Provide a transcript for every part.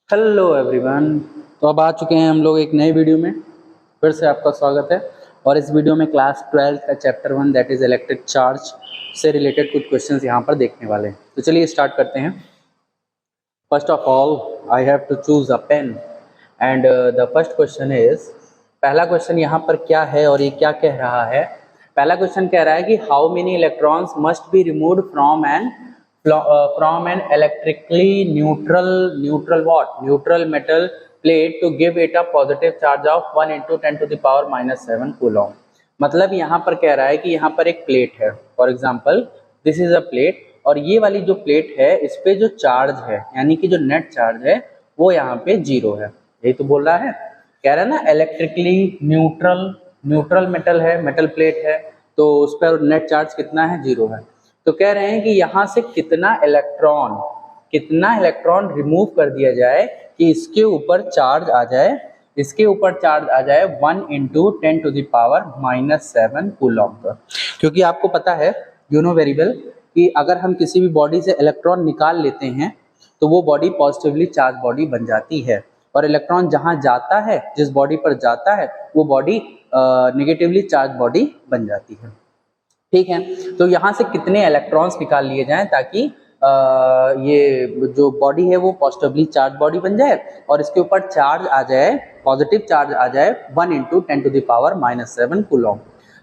Hello everyone. तो अब आ चुके हैं हम लोग एक नए वीडियो में। फिर से आपका स्वागत है। और इस वीडियो में क्लास 12 का chapter 1 that is electric charge से रिलेटेड कुछ क्वेश्चंस यहाँ पर देखने वाले हैं। तो चलिए स्टार्ट करते हैं। First of all I have to choose a pen and the first question is, पहला क्वेश्चन यहाँ पर क्या है और ये क्या कह रहा है। पहला क्वेश्चन कह रहा है कि how many electrons must be removed from an electrically neutral metal plate to give it a positive charge of 1 into 10 to the power minus 7 coulomb। मतलब यहाँ पर कह रहा है कि यहाँ पर एक प्लेट है, for example this is a plate, और ये वाली जो प्लेट है इस पे जो चार्ज है यानी कि जो नेट चार्ज है वो यहाँ पे 0 है। यही तो बोल रहा है, कह रहा है ना इलेक्ट्रिकली न्यूट्रल मेटल है, मेटल प्लेट है, तो उस पर नेट चार्ज कितना है, 0 है। तो कह रहे हैं कि यहाँ से कितना इलेक्ट्रॉन रिमूव कर दिया जाए कि इसके ऊपर चार्ज आ जाए, 1 into 10 to the power minus 7 coulomb का। क्योंकि आपको पता है, यू नो वेरी वेल, कि अगर हम किसी भी बॉडी से इलेक्ट्रॉन निकाल लेते हैं तो वो बॉडी पॉजिटिवली चार्ज बॉडी बन जाती है, और इलेक्ट्रॉन जहाँ जाता है, जिस बॉडी पर जाता है, वो बॉडी नेगेटिवली चार्ज बॉडी बन जाती है। ठीक है, तो यहाँ से कितने इलेक्ट्रॉन्स निकाल लिए जाएं ताकि ये जो बॉडी है वो पॉजिटिवली चार्ज बॉडी बन जाए और इसके ऊपर चार्ज आ जाए, पॉजिटिव चार्ज आ जाए 1 into 10 to the power minus 7 coulomb.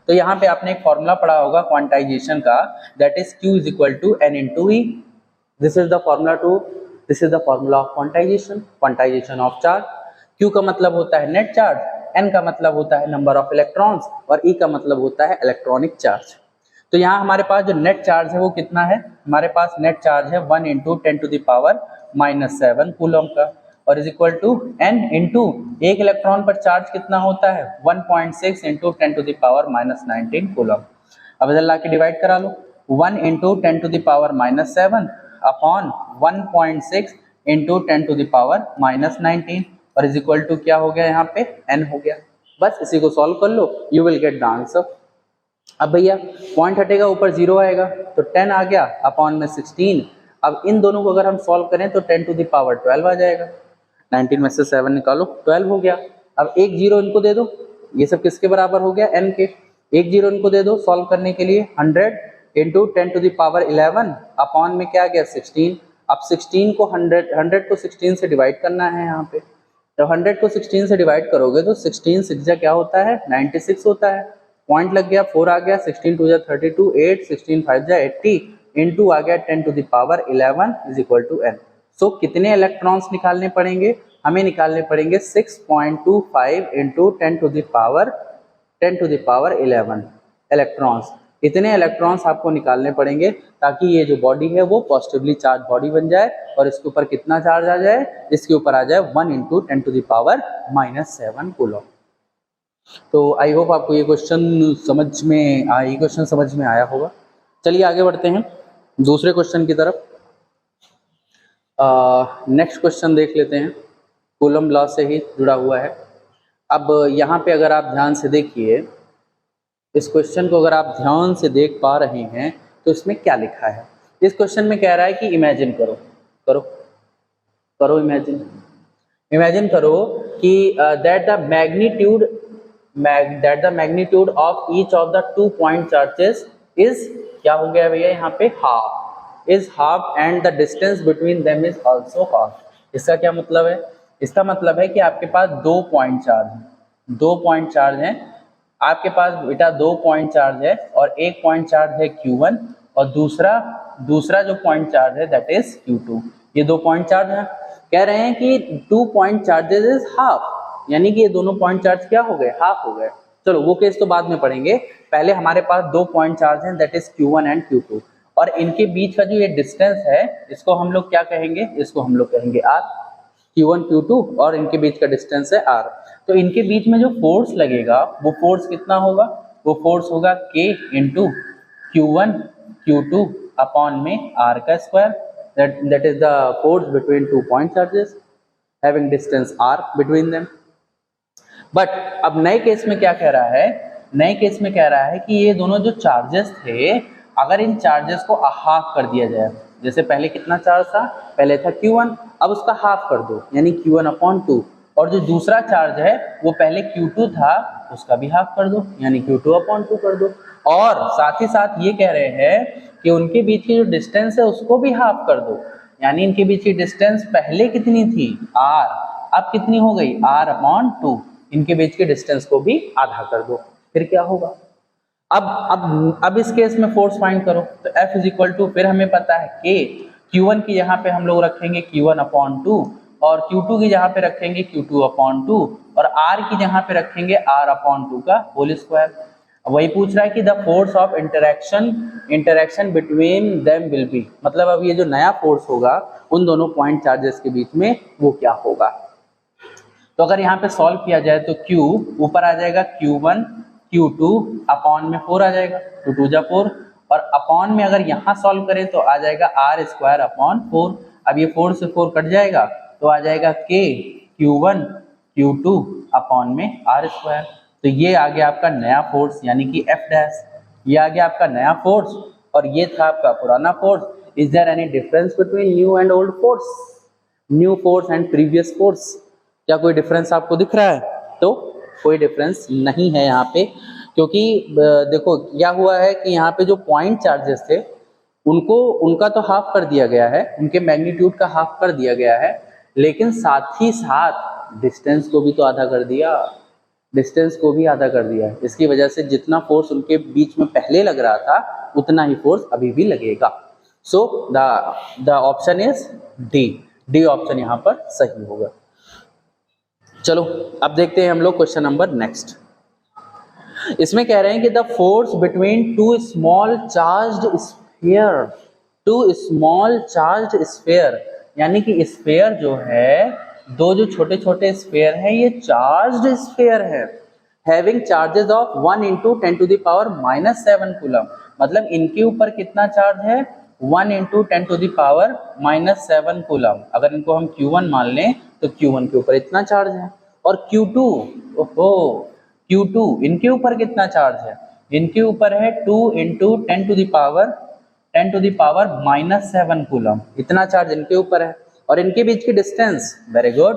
तो यहाँ पे आपने एक फॉर्मूला पढ़ा होगा क्वांटाइजेशन का, that is Q is equal to N into E। This is the formula of quantization of charge. Q का मतलब होता है नेट चार्ज, N का मतलब होता है नंबर ऑफ इलेक्ट्रॉन्स और E का मतलब होता है इलेक्ट्रॉनिक चार्ज। तो यहाँ हमारे पास जो नेट चार्ज है वो कितना है, हमारे पास नेट चार्ज है 1 into 10 to the power minus 7 coulomb का, और is equal to N into एक इलेक्ट्रॉन पर चार्ज कितना होता है 1.6 into 10 to the power minus 19 coulomb. अब इधर ला के डिवाइड करा लो, 1 into 10 to the power minus 7 upon 1.6 into 10 to the power minus 19, और इज इक्वल टू क्या हो गया, यहाँ पे N हो गया। बस इसी को सॉल्व कर लो, you will get the answer. अब भैया पॉइंट हटेगा, ऊपर 0 आएगा तो 10 आ गया अपॉन में 16। अब इन दोनों को अगर हम सॉल्व करें तो 10 टू द पावर 12 आ जाएगा। 19 में से 7 निकालो, 12 हो गया। अब एक 0 इनको दे दो, ये सब किसके बराबर हो गया, n के। एक 0 इनको दे दो सॉल्व करने के लिए, 100 into 10 to the power 11 upon में क्या गया 16। अब 16 को 100 को 16 से डिवाइड करना है यहाँ पे। जब 100 को 16 से डिवाइड करोगे तो 16 6 क्या होता है, 96 होता है। पॉइंट लग गया, 4 आ गया, 16 2 32, 8, 16 5 80 इंटू आ गया 10 to the power 11 is equal to N। So कितने इलेक्ट्रॉन्स निकालने पड़ेंगे, हमें निकालने पड़ेंगे 6.25 into 10 to the power 11 electrons. इतने इलेक्ट्रॉन्स आपको निकालने पड़ेंगे ताकि ये जो बॉडी है वो पॉजिटिवली चार्ज बॉडी बन जाए और इसके ऊपर कितना चार्ज आ जाए, इसके ऊपर आ जाए 1 into 10 to the power minus 7 coulomb. तो आई होप आपको ये क्वेश्चन समझ में आया होगा। चलिए आगे बढ़ते हैं दूसरे क्वेश्चन की तरफ। नेक्स्ट क्वेश्चन देख लेते हैं, कूलम लॉ से ही जुड़ा हुआ है। अब यहाँ पे अगर आप ध्यान से देखिए, इस क्वेश्चन को अगर आप ध्यान से देख पा रहे हैं तो इसमें क्या लिखा है। इस क्वेश्चन में कह रहा है कि इमेजिन करो इमेजिन करो कि that the magnitude of each of the 2 point charges is, क्या हो गया भैया यहाँ पे, half and the distance between them is also half. इसका क्या मतलब है, इसका मतलब है कि आपके पास 2 पॉइंट चार्ज हैं, आपके पास बेटा 2 पॉइंट चार्ज है और एक पॉइंट चार्ज है Q1 और दूसरा जो पॉइंट चार्ज है दैट इज Q2। ये 2 पॉइंट चार्ज हैं। कह रहे हैं कि 2 पॉइंट चार्जेस इज हाफ, यानी कि ये दोनों पॉइंट चार्ज क्या हो गए, हाफ हो गए। चलो वो केस तो बाद में पढ़ेंगे, पहले हमारे पास 2 पॉइंट चार्ज हैं that is Q1 and Q2, और इनके बीच का जो ये डिस्टेंस है इसको हम लोग क्या कहेंगे, इसको हम लोग कहेंगे R। Q1 Q2 और इनके बीच का डिस्टेंस है R। तो इनके बीच में जो फोर्स लगेगा वो फोर्स कितना होगा, वो फोर्स होगा K into Q1 Q2 upon में R का square, that is the force between 2 point charges having distance R between them. But अब नए केस में क्या कह रहा है, नए केस में कह रहा है कि ये दोनों जो चार्जेस थे, अगर इन चार्जेस को हाफ कर दिया जाए, जैसे पहले कितना चार्ज था, पहले था Q1, अब उसका हाफ कर दो यानी Q1/2, और जो दूसरा चार्ज है वो पहले Q2 था उसका भी हाफ कर दो यानी Q2/2 कर दो। और साथ ही साथ ये कह रहे हैं कि उनके बीच की जो डिस्टेंस है उसको भी हाफ कर दो, यानी इनके बीच की डिस्टेंस पहले कितनी थी r, अब कितनी हो गई r/2, इनके बीच की डिस्टेंस को भी आधा कर दो। फिर क्या होगा, अब इस केस में फोर्स फाइंड करो। तो F इज इक्वल टू, फिर हमें पता है कि Q1 की यहाँ पे हम लोग रखेंगे Q1/2 और Q2 की जहाँ पे रखेंगे Q2/2 और R की जहाँ पे रखेंगे R/2 का होल स्क्वायर। वही पूछ रहा है कि the force of interaction between them will be, मतलब अब ये जो नया फोर्स होगा उन दोनों पॉइंट चार्जेस के बीच में वो क्या होगा। तो अगर यहाँ पे सॉल्व किया जाए तो Q ऊपर आ जाएगा Q1 Q2 अपॉन में 4 आ जाएगा, 2 2 जा 4, और अपॉन में अगर यहाँ सॉल्व करें तो आ जाएगा r²/4। अब ये 4 से 4 कट जाएगा तो आ जाएगा K Q1 Q2 अपॉन में r²। तो ये आ गया आपका नया फोर्स यानी कि F', ये आ गया आपका नया फोर्स और ये था आपका पुराना force. Is there any difference between new and old force, new force and previous force, क्या कोई डिफरेंस आपको दिख रहा है? तो कोई डिफरेंस नहीं है यहाँ पे, क्योंकि देखो क्या हुआ है कि यहाँ पे जो पॉइंट चार्जेस थे उनका तो हाफ कर दिया गया है, उनके मैग्नीट्यूड का हाफ कर दिया गया है, लेकिन साथ ही साथ डिस्टेंस को भी तो आधा कर दिया, डिस्टेंस को भी आधा कर दिया है। इसकी वजह से जितना फोर्स उनके बीच में पहले लग रहा था उतना ही फोर्स अभी भी लगेगा। So the option is D option यहाँ पर सही होगा। चलो अब देखते हैं हम लोग क्वेश्चन नंबर नेक्स्ट। इसमें कह रहे हैं कि the force between two small charged sphere, यानी कि स्फीयर जो है, दो जो छोटे छोटे स्फीयर हैं ये चार्ज्ड स्फीयर है, हैविंग चार्जेस ऑफ 1 × 10⁻⁻7 कूलम, मतलब इनके ऊपर कितना चार्ज है 1 × 10⁻⁻7 कूलम। अगर इनको हम Q1 मान लें तो Q1 के ऊपर इतना चार्ज है, और Q2 इनके ऊपर कितना चार्ज है, इनके ऊपर है 2 × 10⁻⁻7 कूलम, इतना चार्ज इनके ऊपर है। और इनके बीच की डिस्टेंस, वेरी गुड,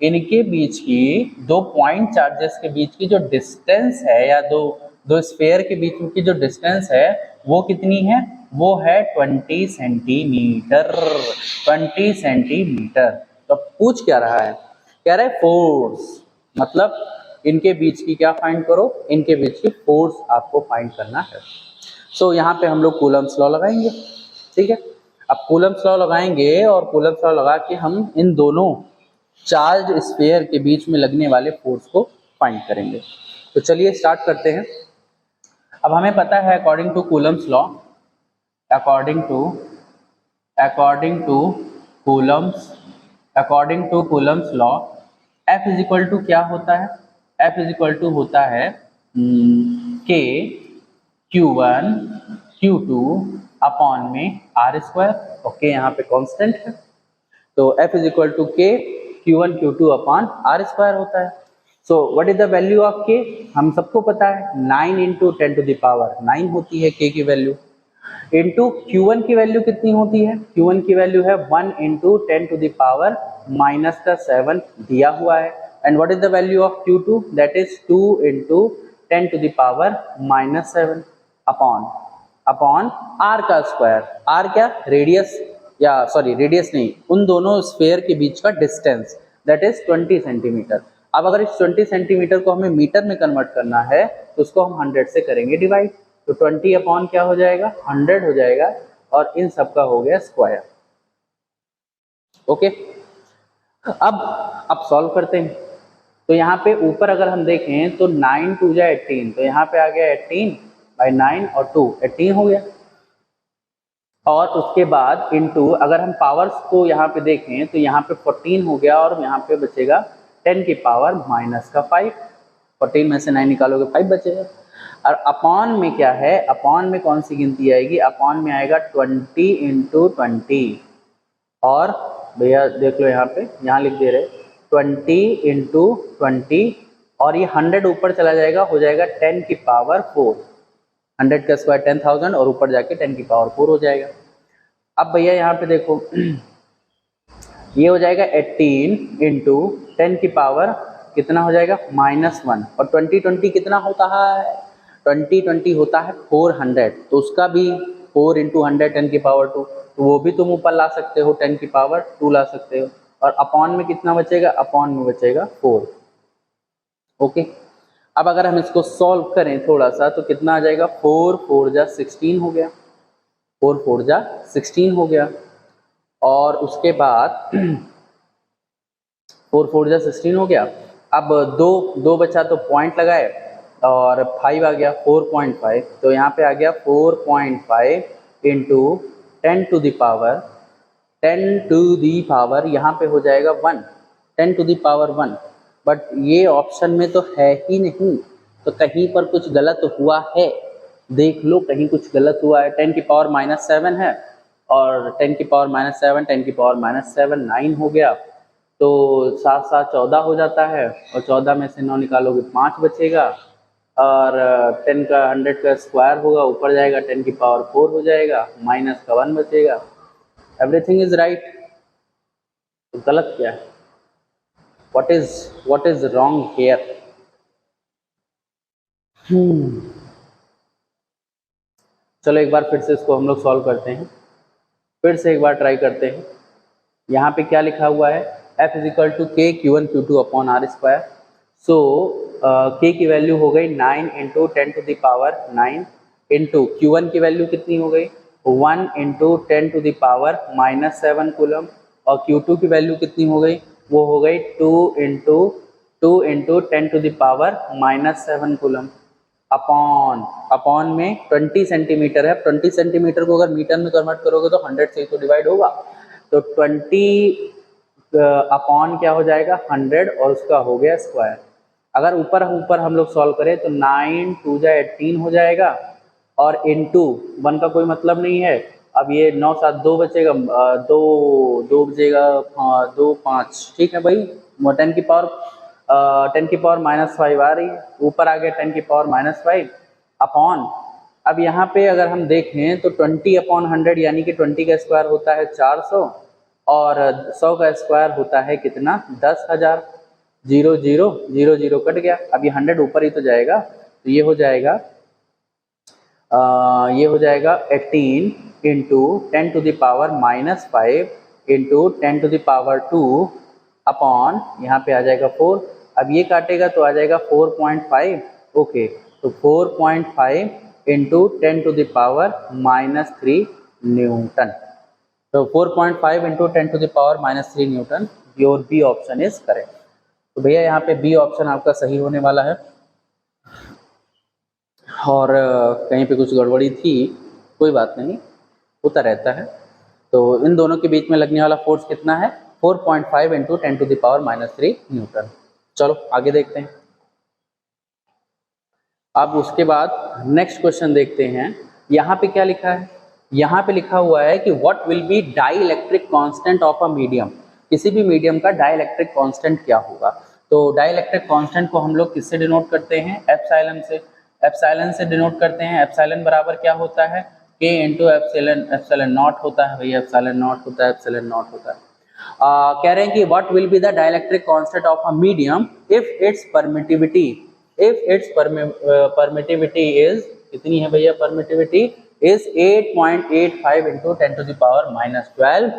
इनके बीच की दो पॉइंट चार्जेस के बीच की जो डिस्टेंस है या दो स्फीयर के बीच की जो डिस्टेंस है वो कितनी है, वो है 20 सेंटीमीटर, 20 सेंटीमीटर। तो पूछ क्या रहा है, कह रहा है फोर्स, मतलब इनके बीच की क्या फाइंड करो, इनके बीच की फोर्स आपको फाइंड करना है। सो यहाँ पे हम लोग कूलम्स लॉ लगाएंगे, ठीक है। अब कूलम्स लॉ लगाएंगे और कूलम्स लॉ लगा के हम इन दोनों चार्ज स्फीयर के बीच में लगने वाले फोर्स को फाइंड करेंगे। तो चलिए स्टार्ट करते हैं। अब हमें पता है according to Coulomb's law, according to Coulomb's law F is equal to क्या होता है, F इज इक्वल टू होता है K Q1 Q2 अपॉन में r², ओके यहाँ पे कांस्टेंट है, तो F is equal to K Q1 Q2 upon r² होता है। So what is the value of K, हम सबको पता है 9 × 10⁻9 होती है K की वैल्यू, इंटू Q1 की वैल्यू कितनी होती है, Q1 की वैल्यू है 1 × 10⁻⁻7 दिया हुआ है, and what is the value of Q2, that is 2 × 10⁻⁻7 upon r का स्क्वायर, r क्या रेडियस, या सॉरी रेडियस नहीं, उन दोनों स्फीयर के बीच का डिस्टेंस, दैट इज 20 सेंटीमीटर। अब अगर इस 20 सेंटीमीटर को हमें मीटर में कन्वर्ट करना है तो उसको हम 100 से करेंगे डिवाइड, तो 20 अपॉन क्या हो जाएगा 100 हो जाएगा, और इन सब का हो गया स्क्वायर, ओके। अब सॉल्व करते हैं। तो यहाँ पे ऊपर अगर हम देखें तो 9 2 जा 18, तो यहाँ पे आ गया 18/9 और 2 18 हो गया, और उसके बाद इनटू अगर हम पावर्स को यहाँ पे देखें तो यहाँ पे 14 हो गया, और यहाँ पे बचेगा 10⁻⁻5, 14 में से 9 निकालोगे 5 बचेगा। और अपॉन में क्या है, अपॉन में कौन सी गिनती आएगी, अपॉन में आएगा 20 × 20, और भैया देख लो यहाँ पे, यहाँ लिख दे रहे 20 × 20, और ये 100 ऊपर चला जाएगा, हो जाएगा 10⁻4, 100 का स्क्वायर 10,000 और ऊपर जाके 10⁻4 हो जाएगा। अब भैया यहाँ पे देखो ये हो जाएगा 18 इंटू 10 की पावर कितना हो जाएगा -1, और 20 कितना होता है, 20 होता है 400, तो उसका भी 4 इंटू 100 10 की पावर 2, तो वो भी तुम ऊपर ला सकते हो, 10 की पावर 2 ला सकते हो, और अपॉन में कितना बचेगा, अपॉन में बचेगा 4। ओके, अब अगर हम इसको सॉल्व करें थोड़ा सा तो कितना आ जाएगा, 4 4 जा 16 हो गया, 4 4 जा 16 हो गया, और उसके बाद 4 4 जा 16 हो गया। अब दो बचा तो पॉइंट लगाए और 5 आ गया, 4.5, तो यहाँ पे आ गया 4.5 into 10 to the power, 10 to the power यहाँ पे हो जाएगा 1, 10 टू दी पावर 1, बट ये ऑप्शन में तो है ही नहीं, तो कहीं पर कुछ गलत हुआ है, देख लो कहीं कुछ गलत हुआ है। 10 की पावर -7 है, और 10 की पावर -7 10 की पावर -7 9 हो गया, तो 7 7 14 हो जाता है, और 14 में से 9 निकालोगे 5 बचेगा, और 10 का 100 का स्क्वायर होगा, ऊपर जाएगा 10 की पावर 4 हो जाएगा, माइनस का 1 बचेगा। एवरीथिंग इज राइट, तो गलत क्या है, what is wrong here? चलो एक बार फिर से इसको हम लोग सॉल्व करते हैं, फिर से एक बार ट्राई करते हैं। यहाँ पे क्या लिखा हुआ है, f is equal to k Q1 Q2 upon R square. So k की वैल्यू हो गई 9 into 10 to the power 9 into Q1 की वैल्यू कितनी हो गई, 1 into 10 to the power -7 coulomb, और Q2 की वैल्यू कितनी हो गई, वो हो गई 2 into 10 to the power -7 coulomb, upon में 20 सेंटीमीटर है। 20 सेंटीमीटर को अगर मीटर में कन्वर्ट करोगे तो 100 से ही तो डिवाइड होगा, तो 20 अपॉन क्या हो जाएगा 100, और उसका हो गया स्क्वायर। अगर ऊपर हम लोग सॉल्व करें तो 9 2 जा 18 हो जाएगा, और इंटू 1 का कोई मतलब नहीं है, अब ये 9 7 2 बचेगा, 2 बचेगा, 2 5, ठीक है भाई, 10 की पावर -5 आ रही है, ऊपर आ गया 10 की पावर -5 अपॉन। अब यहाँ पे अगर हम देखें तो 20 अपॉन 100 यानी कि 20 का स्क्वायर होता है 400, और 100 का स्क्वायर होता है कितना, 10,000। 0 0 0 0 कट गया, अब ये 100 ऊपर ही तो जाएगा, तो ये हो जाएगा 18 into 10 to the power -5 into 10 to the power 2 upon, यहाँ पे आ जाएगा 4, अब ये काटेगा तो आ जाएगा 4.5। ओके, तो 4.5 into 10 to the power -3 newton, तो 4.5 into 10 to the power -3 newton, your B option is correct. तो भैया यहाँ पे बी ऑप्शन आपका सही होने वाला है, और कहीं पे कुछ गड़बड़ी थी, कोई बात नहीं, होता रहता है। तो इन दोनों के बीच में लगने वाला फोर्स कितना है, 4.5 into 10 to the power -3 newton. चलो आगे देखते हैं। अब उसके बाद नेक्स्ट क्वेश्चन देखते हैं। यहाँ पे क्या लिखा है, यहाँ पे लिखा हुआ है कि what will be dielectric constant of a medium, किसी भी मीडियम का डाई इलेक्ट्रिक कॉन्स्टेंट क्या होगा। तो डाई इलेक्ट्रिक कॉन्स्टेंट को हम लोग किससे डिनोट करते हैं, एप्सिलॉन से, एप्सिलॉन से डिनोट करते हैं। एप्सिलॉन बराबर क्या होता है, k इंटू एप्सिलॉन नॉट होता है, भैया एप्सिलॉन नॉट होता है, एप्सिलॉन नॉट होता है। कह रहे हैं कि what will be the dielectric constant of a medium if its permittivity is, कितनी है भैया permittivity, is 8.85 into 10 to the power -12,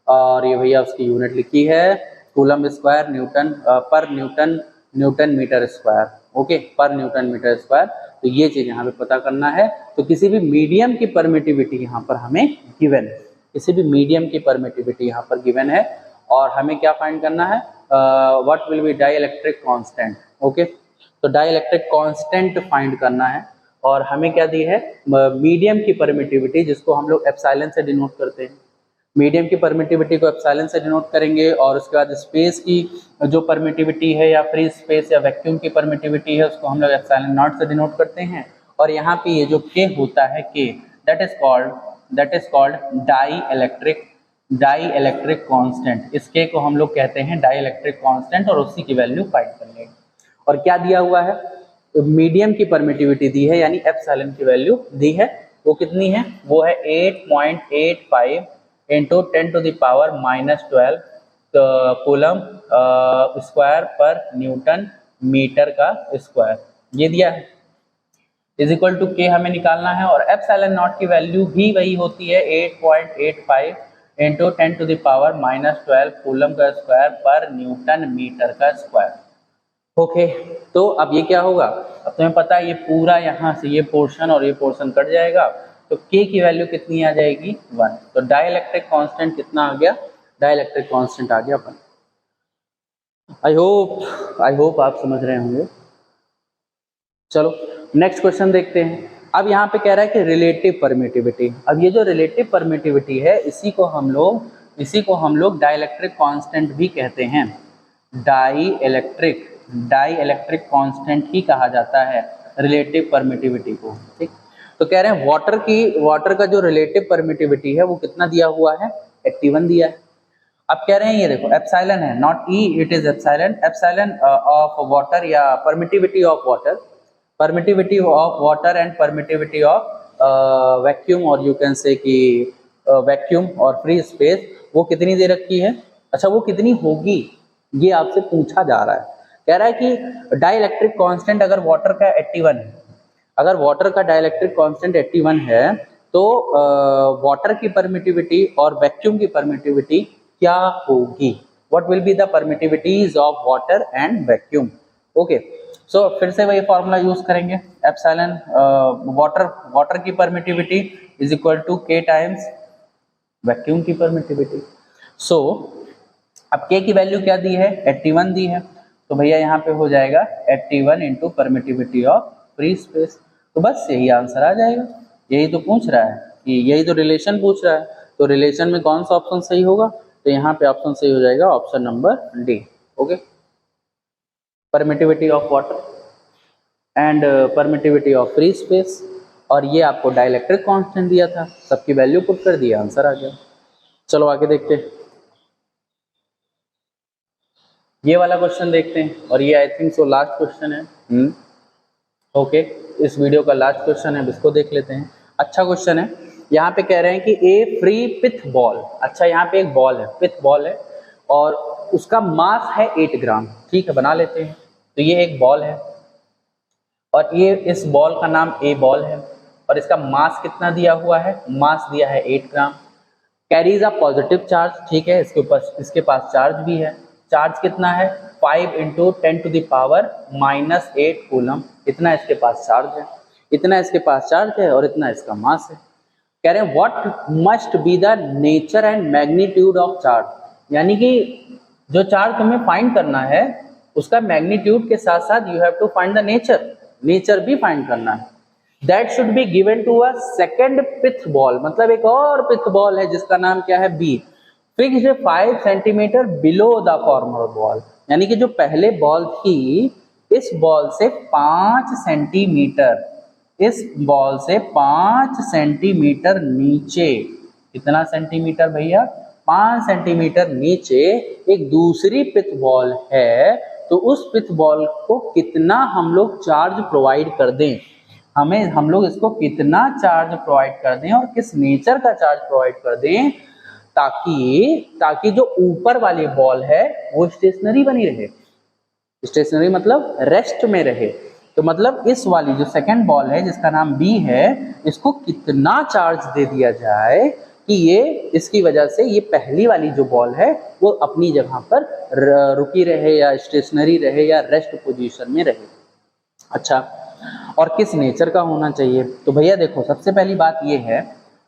और ये भैया उसकी यूनिट लिखी है कूलम स्क्वायर न्यूटन पर न्यूटन मीटर स्क्वायर। ओके, पर न्यूटन मीटर स्क्वायर, तो ये चीज यहाँ पे पता करना है। तो किसी भी मीडियम की परमिटिविटी यहाँ पर हमें गिवन है, किसी भी मीडियम की परमिटिविटी यहाँ पर गिवन है, और हमें क्या फाइंड करना है, what will be dielectric constant. Okay, तो डाई इलेक्ट्रिक कांस्टेंट फाइंड करना है, और हमें क्या दी है, मीडियम की परमिटिविटी, जिसको हम लोग एप्सिलॉन से डिनोट करते हैं। मीडियम की परमिटिविटी को एप्सिलॉन से डिनोट करेंगे, और उसके बाद स्पेस की जो परमिटिविटी है, या फ्री स्पेस या वैक्यूम की परमिटिविटी है, उसको हम लोग एप्सिलॉन नॉट से डिनोट करते हैं। और यहाँ पे ये जो के होता है, के that is called dielectric constant. इस के को हम लोग कहते हैं डाई इलेक्ट्रिक कांस्टेंट, और उसी की वैल्यू फाइंड करनी है। और क्या दिया हुआ है, तो मीडियम की परमिटिविटी दी है, यानी एप्सिलॉन की वैल्यू दी है, वो कितनी है, वो है 8.85 into 10 to the power -12 coulomb square पर न्यूटन मीटर का स्क्वायर, ये दिया है। इज इक्वल टू के हमें निकालना है, और एप्सिलॉन नॉट की वैल्यू भी वही होती है 8.85 इंटू 10⁻⁻12 कूलम का स्क्वायर पर न्यूटन मीटर का स्क्वायर। ओके, तो अब ये क्या होगा, अब तुम्हें पता है ये पूरा यहाँ से ये पोर्शन और ये पोर्शन कट जाएगा, तो के की वैल्यू कितनी आ जाएगी 1। तो डाइलेक्ट्रिक कांस्टेंट कितना आ गया, डाइलेक्ट्रिक कांस्टेंट आ गया 1। आई होप आप समझ रहे होंगे। चलो नेक्स्ट क्वेश्चन देखते हैं। अब यहाँ पे कह रहा है कि रिलेटिव परमिटिविटी। अब ये जो रिलेटिव परमिटिविटी है इसी को हम लोग डाइलेक्ट्रिक कांस्टेंट भी कहते हैं। डाइइलेक्ट्रिक कांस्टेंट ही कहा जाता है रिलेटिव परमिटिविटी को। ठीक, तो कह रहे हैं वाटर का जो रिलेटिव परमिटिविटी है वो कितना दिया हुआ है, 81 दिया है। अब कह रहे हैं ये देखो एप्सिलॉन है, not E, it is epsilon of water या permittivity of water and permittivity of vacuum, और यू कैन से कि वैक्यूम और फ्री स्पेस, वो कितनी दे रखी है। अच्छा, वो कितनी होगी ये आपसे पूछा जा रहा है। कह रहा है कि डाइलेक्ट्रिक कांस्टेंट अगर वाटर का 81 है, अगर वाटर का डाइलेक्ट्रिक कांस्टेंट 81 है, तो वाटर की परमिटिविटी और वैक्यूम की परमिटिविटी क्या होगी, what will be the permittivities of water and vacuum. Okay, so फिर से वही फॉर्मूला यूज करेंगे, एप्सिलॉन वाटर की permittivity is equal to k times vacuum की परमिटिविटी। सो अब के की वैल्यू क्या दी है, 81 दी है, तो भैया यहाँ पे हो जाएगा 81 into permittivity of free space. तो बस यही आंसर आ जाएगा, यही तो पूछ रहा है कि यही तो रिलेशन पूछ रहा है, तो रिलेशन में कौन सा ऑप्शन सही होगा, तो यहाँ पे ऑप्शन सही हो जाएगा option number D. Okay, permittivity of water and permittivity of free space, और ये आपको डाइलेक्ट्रिक कांस्टेंट दिया था, सबकी वैल्यू पुट कर दिया, आंसर आ गया। चलो आगे देखते हैं, ये वाला क्वेश्चन देखते हैं, और ये I think so last question है। ओके, इस वीडियो का लास्ट क्वेश्चन है, इसको देख लेते हैं। अच्छा क्वेश्चन है, यहाँ पे कह रहे हैं कि ए फ्री पिथ बॉल। अच्छा, यहाँ पे एक बॉल है, पिथ बॉल है, और उसका मास है 8 ग्राम। ठीक है, बना लेते हैं। तो ये एक बॉल है, और ये इस बॉल का नाम ए बॉल है, और इसका मास कितना दिया हुआ है, मास दिया है 8 ग्राम। कैरीज अ पॉजिटिव चार्ज, ठीक है, इसके पास चार्ज भी है। चार्ज कितना है, 5 इंटू 10⁻⁻8 कूलम, इतना इसके पास चार्ज है, इतना इसके पास चार्ज है, और इतना इसका मास है। कह रहे हैं what must be the nature and magnitude of charge, यानी कि जो चार्ज तुम्हें फाइंड करना है उसका मैग्नीट्यूड के साथ साथ you have to find the nature भी फाइंड करना है। That should be given to a second pith ball, मतलब एक और पिथ बॉल है जिसका नाम क्या है, B, fixed 5 centimetre below the former ball, यानी कि जो पहले बॉल थी इस बॉल से 5 सेंटीमीटर, इस बॉल से 5 सेंटीमीटर नीचे, कितना सेंटीमीटर भैया, 5 सेंटीमीटर नीचे एक दूसरी पिथ बॉल है, तो उस पिथ बॉल को कितना हम लोग चार्ज प्रोवाइड कर दें, हम लोग इसको कितना चार्ज प्रोवाइड कर दें और किस नेचर का चार्ज प्रोवाइड कर दें, ताकि जो ऊपर वाली बॉल है वो स्टेशनरी बनी रहे। स्टेशनरी मतलब रेस्ट में रहे। तो मतलब इस वाली जो सेकंड बॉल है जिसका नाम बी है, इसको कितना चार्ज दे दिया जाए कि ये इसकी वजह से ये पहली वाली जो बॉल है वो अपनी जगह पर रुकी रहे या स्टेशनरी रहे या रेस्ट पोजीशन में रहे। अच्छा, और किस नेचर का होना चाहिए, तो भैया देखो सबसे पहली बात ये है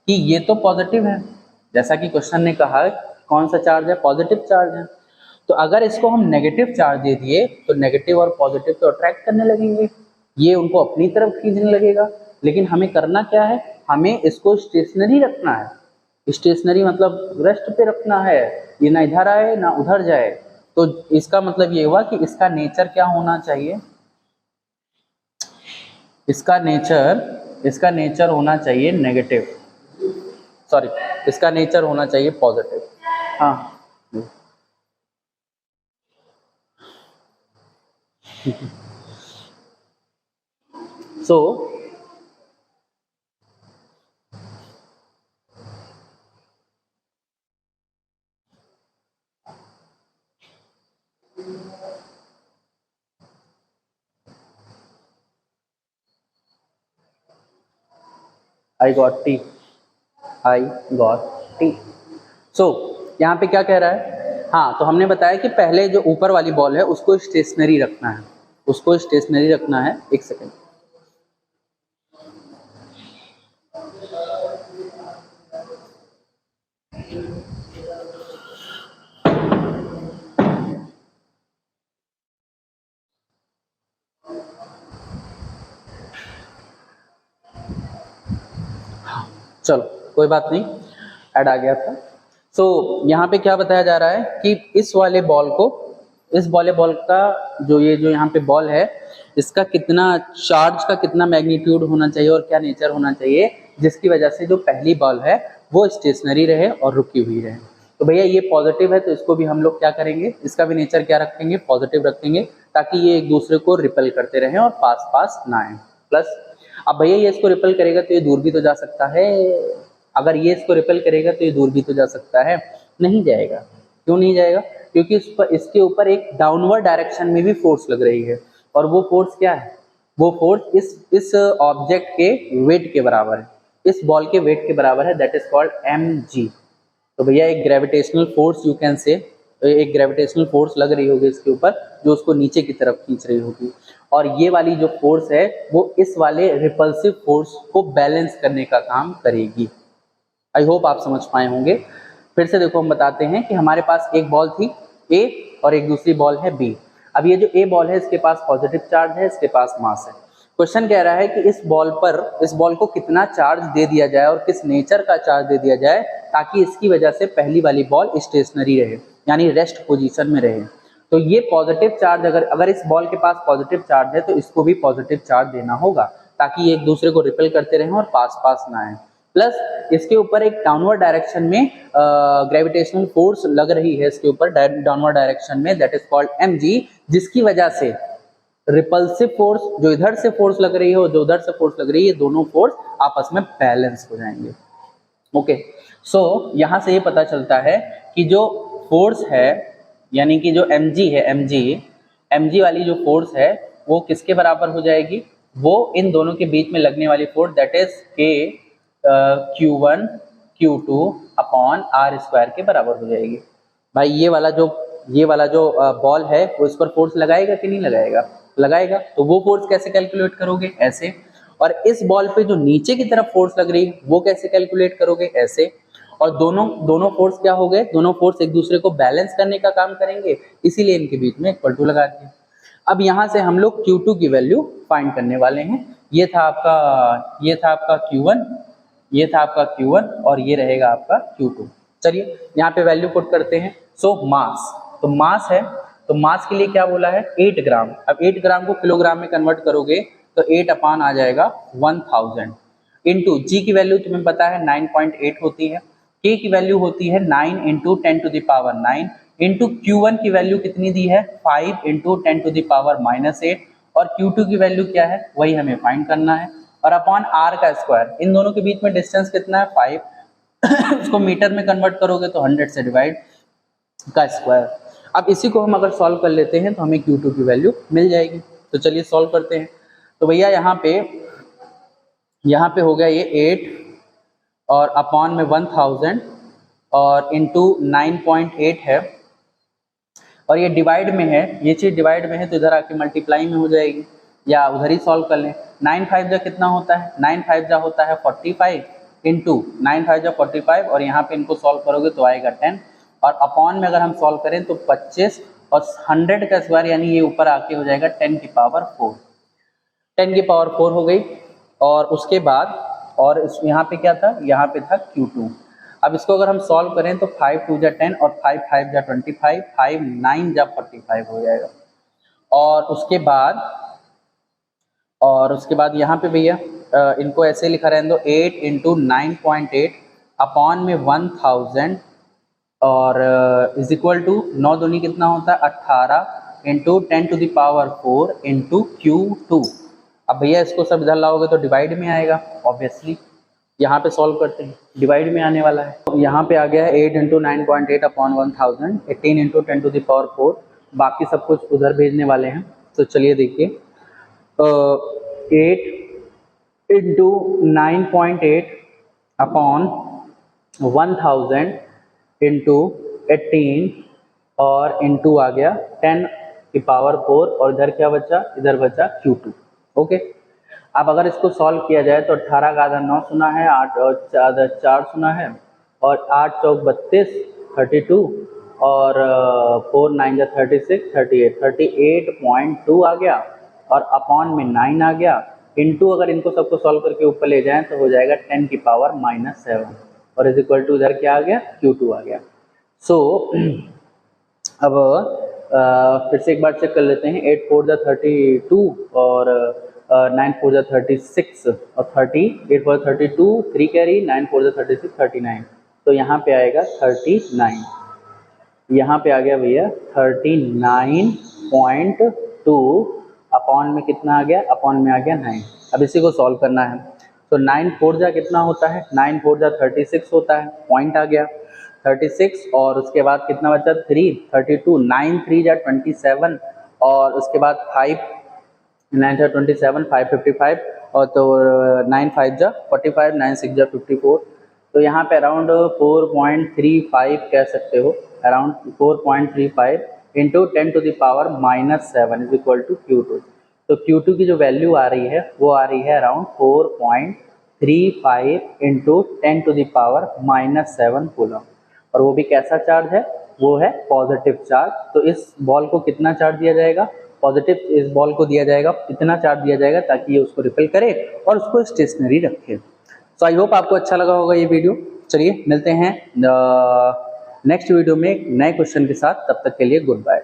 कि ये तो पॉजिटिव है, जैसा कि क्वेश्चन ने कहा कौन सा चार्ज है, पॉजिटिव चार्ज है। तो अगर इसको हम नेगेटिव चार्ज दे दिए तो नेगेटिव और पॉजिटिव तो अट्रैक्ट करने लगेंगे, ये उनको अपनी तरफ खींचने लगेगा। लेकिन हमें करना क्या है, हमें इसको स्टेशनरी रखना है। स्टेशनरी मतलब रेस्ट पे रखना है, ये ना इधर आए ना उधर जाए। तो इसका मतलब ये हुआ कि इसका नेचर क्या होना चाहिए, इसका नेचर होना चाहिए नेगेटिव, सॉरी इसका नेचर होना चाहिए पॉजिटिव। हाँ so I got T, I got T. So यहाँ पे क्या कह रहा है, हाँ तो हमने बताया कि पहले जो ऊपर वाली बॉल है उसको स्टेशनरी रखना है, उसको स्टेशनरी रखना है। एक सेकेंड, चलो कोई बात नहीं, ऐड आ गया था। सो यहाँ पे क्या बताया जा रहा है कि इस वाले बॉल को, इस वाले बॉल का जो ये जो यहाँ पे बॉल है, इसका कितना चार्ज का कितना मैग्नीट्यूड होना चाहिए और क्या नेचर होना चाहिए, जिसकी वजह से जो पहली बॉल है वो स्टेशनरी रहे और रुकी हुई रहे। तो भैया ये पॉजिटिव है तो इसको भी हम लोग क्या करेंगे, इसका भी नेचर क्या रखेंगे, पॉजिटिव रखेंगे, ताकि ये एक दूसरे को रिपेल करते रहें और पास पास ना आए। प्लस अब भैया ये इसको रिपेल करेगा तो ये दूर भी तो जा सकता है, अगर ये इसको रिपेल करेगा तो ये दूर भी तो जा सकता है, नहीं जाएगा। क्यों नहीं जाएगा, क्योंकि इस पर, इसके ऊपर एक डाउनवर्ड डायरेक्शन में भी फोर्स लग रही है, और वो फोर्स क्या है, वो फोर्स इस ऑब्जेक्ट के वेट के बराबर है, इस बॉल के वेट के बराबर है, दैट इज कॉल्ड mg। तो भैया एक ग्रेविटेशनल फोर्स यू कैन से, एक ग्रेविटेशनल फोर्स लग रही होगी इसके ऊपर जो उसको नीचे की तरफ खींच रही होगी, और ये वाली जो फोर्स है वो इस वाले रिपल्सिव फोर्स को बैलेंस करने का काम करेगी। आई होप आप समझ पाए होंगे। फिर से देखो हम बताते हैं कि हमारे पास एक बॉल थी A और एक दूसरी बॉल है B। अब ये जो A बॉल है इसके पास पॉजिटिव चार्ज है, इसके पास मास है। क्वेश्चन कह रहा है कि इस बॉल पर, इस बॉल को कितना चार्ज दे दिया जाए और किस नेचर का चार्ज दे दिया जाए ताकि इसकी वजह से पहली वाली बॉल स्टेशनरी रहे, यानी रेस्ट पोजीशन में रहे। तो ये पॉजिटिव चार्ज, अगर इस बॉल के पास पॉजिटिव चार्ज है तो इसको भी पॉजिटिव चार्ज देना होगा ताकि ये एक दूसरे को रिपेल करते रहें और पास पास ना आए। प्लस इसके ऊपर एक डाउनवर्ड डायरेक्शन में ग्रेविटेशनल फोर्स लग रही है इसके ऊपर डाउनवर्ड डायरेक्शन में, दैट इज कॉल्ड mg, जिसकी वजह से रिपल्सिव फोर्स जो इधर से फोर्स लग रही है और जो उधर से फोर्स लग रही है, दोनों फोर्स आपस में बैलेंस हो जाएंगे। ओके, सो यहाँ से ये पता चलता है कि जो फोर्स है, यानी कि जो mg है, mg वाली जो फोर्स है वो किसके बराबर हो जाएगी, वो इन दोनों के बीच में लगने वाली force, that is k Q1 Q2 upon r square के बराबर हो जाएगी। भाई ये वाला जो बॉल है वो इस पर फोर्स लगाएगा कि नहीं लगाएगा, लगाएगा। तो वो फोर्स कैसे कैलकुलेट करोगे, ऐसे। और इस बॉल पे जो नीचे की तरफ फोर्स लग रही है वो कैसे कैलकुलेट करोगे, ऐसे। और दोनों फोर्स क्या हो गए, दोनों फोर्स एक दूसरे को बैलेंस करने का काम करेंगे, इसीलिए इनके बीच में इक्वल टू लगा दिया। अब यहाँ से हम लोग Q2 की वैल्यू फाइंड करने वाले हैं। ये था आपका Q1, ये था आपका Q1 और ये रहेगा आपका Q2। चलिए यहाँ पे वैल्यू पुट करते हैं। सो मास, तो मास है, तो मास के लिए क्या बोला है, 8 ग्राम। अब 8 ग्राम को किलोग्राम में कन्वर्ट करोगे तो 8 अपान आ जाएगा 1000 इंटू जी की वैल्यू तुम्हें पता है 9.8 होती है, के की वैल्यू होती है 9 into 10 to the power 9 into Q1 की वैल्यू कितनी दी है 5 इंटू 10 टू द पावर -8 और Q2 की वैल्यू क्या है वही हमें फाइंड करना है, और अपॉन r का स्क्वायर। इन दोनों के बीच में डिस्टेंस कितना है 5 उसको मीटर में कन्वर्ट करोगे तो 100 से डिवाइड का स्क्वायर। अब इसी को हम अगर सॉल्व कर लेते हैं तो हमें Q2 की वैल्यू मिल जाएगी। तो चलिए सॉल्व करते हैं। तो भैया यहाँ पे हो गया ये 8 और अपॉन में 1000 और इंटू 9.8 है, और ये डिवाइड में है, ये चीज़ डिवाइड में है तो इधर आके मल्टीप्लाई में हो जाएगी, या उधर ही सॉल्व कर लें। 9 5 जा कितना होता है, 9 5 जा होता है 45 इंटू 9 5 जा 45, और यहाँ पे इनको सॉल्व करोगे तो आएगा 10, और अपॉन में अगर हम सॉल्व करें तो 25 और 100 का स्क्वायर, यानी ये ऊपर आके हो जाएगा 10 की पावर 4, 10 की पावर 4 हो गई। और उसके बाद और यहाँ पे क्या था, यहाँ पे था Q2। अब इसको अगर हम सॉल्व करें तो 5 2 जा 10 और 5 5 जा 25, 5 9 जा 45 हो जाएगा। और उसके बाद यहाँ पे भैया इनको ऐसे लिखा रहने दो, 8 इंटू 9.8 अपॉन में 1000 और इज इक्वल टू 9 दूनी कितना होता है 18 into 10 to the power 4 into Q2। अब भैया इसको सब इधर लाओगे तो डिवाइड में आएगा, ऑब्वियसली यहाँ पे सॉल्व करते हैं, डिवाइड में आने वाला है। तो यहाँ पे आ गया है 8 into 9.8 upon 1000, 18 into 10 to the power 4, बाकी सब कुछ उधर भेजने वाले हैं। तो चलिए देखिए, इंटू 9.8 अपॉन 1000 इंटू 18 और इंटू आ गया 10 की पावर 4 और इधर क्या बचा, इधर बचा Q2। ओके, अब अगर इसको सॉल्व किया जाए तो 18 का आधा 9 सुना है, 8 और आधा 4 सुना है और 8 चौक 32 32 और 4 9 जा 36 38 38.2 आ गया और अपॉन में 9 आ गया इंटू अगर इनको सबको सॉल्व करके ऊपर ले जाएं तो हो जाएगा 10 की पावर -7 और इज इक्वल टू इधर क्या आ गया, Q2 आ गया। सो अब फिर से एक बार चेक कर लेते हैं। 8 4 जा 32 और 9 4 जा 36 और 30 8 4 जा 32 3 कैरी 9 4 जा 36 39 तो यहाँ पे आएगा 39, यहाँ पे आ गया भैया 39.2 अपॉन में कितना आ गया, अपॉन में आ गया 9। अब इसी को सॉल्व करना है तो 9 4 जा कितना होता है, 9 4 जा 36 होता है, पॉइंट आ गया 36 और उसके बाद कितना बचा 3 32 9 3 जा 27 और उसके बाद 5 9 जा 27 5 55 और तो 9 5 जा 45 9 6 जा 54 तो यहाँ पे अराउंड 4.35 कह सकते हो, around 4.35 into 10 to the power -7 is equal to Q2। तो Q2 की जो वैल्यू आ रही है वो आ रही है around 4.35 into 10 to the power -7 coulomb और वो भी कैसा चार्ज है, वो है पॉजिटिव चार्ज। तो इस बॉल को कितना चार्ज दिया जाएगा, पॉजिटिव इस बॉल को दिया जाएगा, इतना चार्ज दिया जाएगा ताकि ये उसको रिपेल करे और उसको स्टेशनरी रखे। सो आई होप आपको अच्छा लगा होगा ये वीडियो। चलिए मिलते हैं नेक्स्ट वीडियो में एक नए क्वेश्चन के साथ, तब तक के लिए गुड बाय।